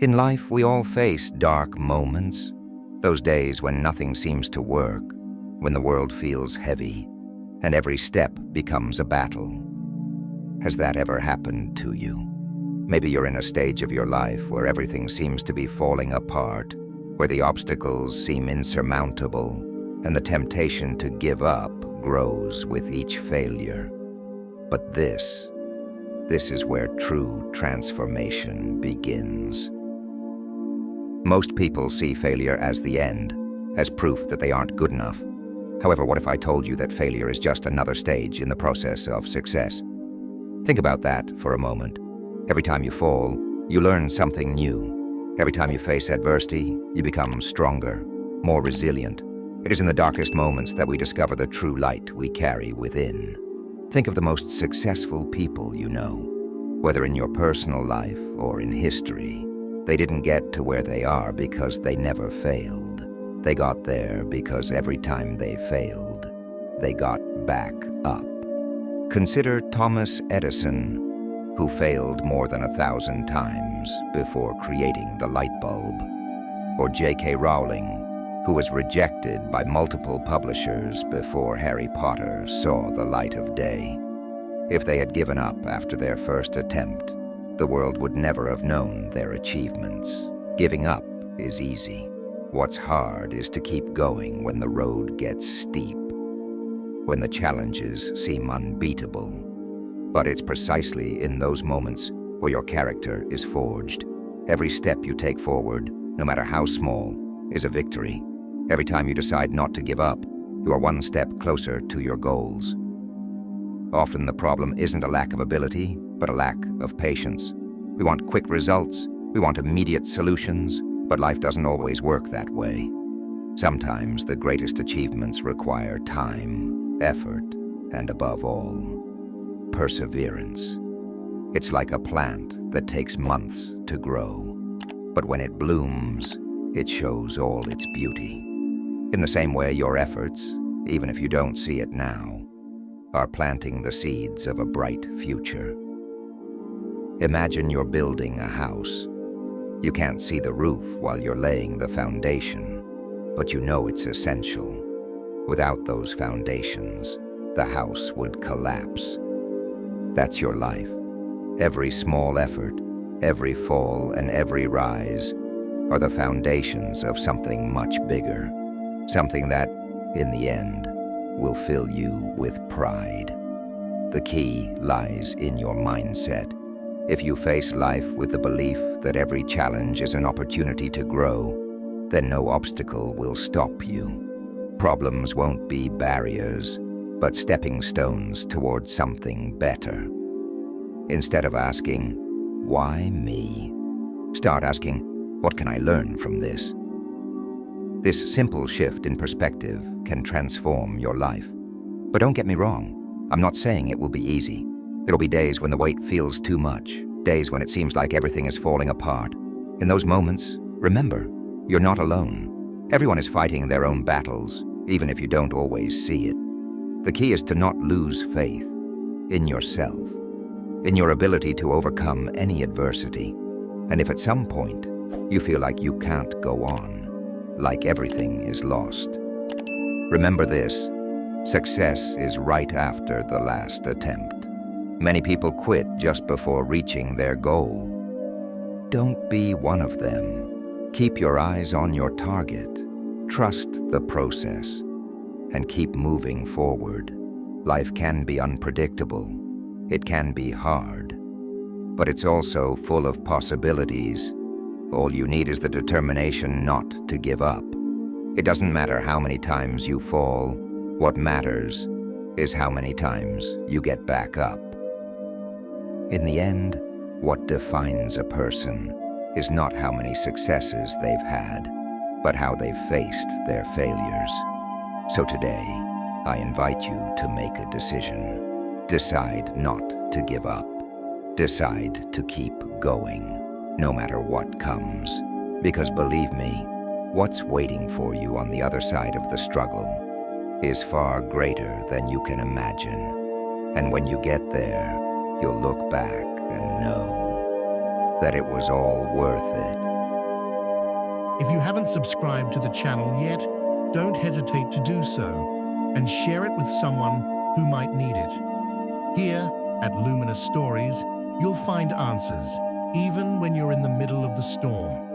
In life, we all face dark moments, those days when nothing seems to work, when the world feels heavy, and every step becomes a battle. Has that ever happened to you? Maybe you're in a stage of your life where everything seems to be falling apart, where the obstacles seem insurmountable, and the temptation to give up grows with each failure. But this is where true transformation begins. Most people see failure as the end, as proof that they aren't good enough. However, what if I told you that failure is just another stage in the process of success? Think about that for a moment. Every time you fall, you learn something new. Every time you face adversity, you become stronger, more resilient. It is in the darkest moments that we discover the true light we carry within. Think of the most successful people you know. Whether in your personal life or in history, they didn't get to where they are because they never failed. They got there because every time they failed, they got back up. Consider Thomas Edison, who failed more than 1,000 times before creating the light bulb. Or J.K. Rowling, who was rejected by multiple publishers before Harry Potter saw the light of day. If they had given up after their first attempt, the world would never have known their achievements. Giving up is easy. What's hard is to keep going when the road gets steep, when the challenges seem unbeatable. But it's precisely in those moments where your character is forged. Every step you take forward, no matter how small, is a victory. Every time you decide not to give up, you are one step closer to your goals. Often the problem isn't a lack of ability, but a lack of patience. We want quick results, we want immediate solutions, but life doesn't always work that way. Sometimes the greatest achievements require time, effort, and above all, perseverance. It's like a plant that takes months to grow, but when it blooms, it shows all its beauty. In the same way, your efforts, even if you don't see it now, are planting the seeds of a bright future. Imagine you're building a house. You can't see the roof while you're laying the foundation, but you know it's essential. Without those foundations, the house would collapse. That's your life. Every small effort, every fall, and every rise are the foundations of something much bigger, something that, in the end, will fill you with pride. The key lies in your mindset. If you face life with the belief that every challenge is an opportunity to grow, then no obstacle will stop you. Problems won't be barriers, but stepping stones towards something better. Instead of asking, "Why me?" start asking, "What can I learn from this?" This simple shift in perspective can transform your life. But don't get me wrong, I'm not saying it will be easy. There'll be days when the weight feels too much, days when it seems like everything is falling apart. In those moments, remember, you're not alone. Everyone is fighting their own battles, even if you don't always see it. The key is to not lose faith in yourself, in your ability to overcome any adversity. And if at some point you feel like you can't go on, like everything is lost, remember this: success is right after the last attempt. Many people quit just before reaching their goal. Don't be one of them. Keep your eyes on your target, trust the process, and keep moving forward. Life can be unpredictable. It can be hard, but it's also full of possibilities. All you need is the determination not to give up. It doesn't matter how many times you fall. What matters is how many times you get back up. In the end, what defines a person is not how many successes they've had, but how they've faced their failures. So today, I invite you to make a decision. Decide not to give up. Decide to keep going, no matter what comes. Because believe me, what's waiting for you on the other side of the struggle is far greater than you can imagine. And when you get there, you'll look back and know that it was all worth it. If you haven't subscribed to the channel yet, don't hesitate to do so and share it with someone who might need it. Here, at Luminous Stories, you'll find answers, even when you're in the middle of the storm.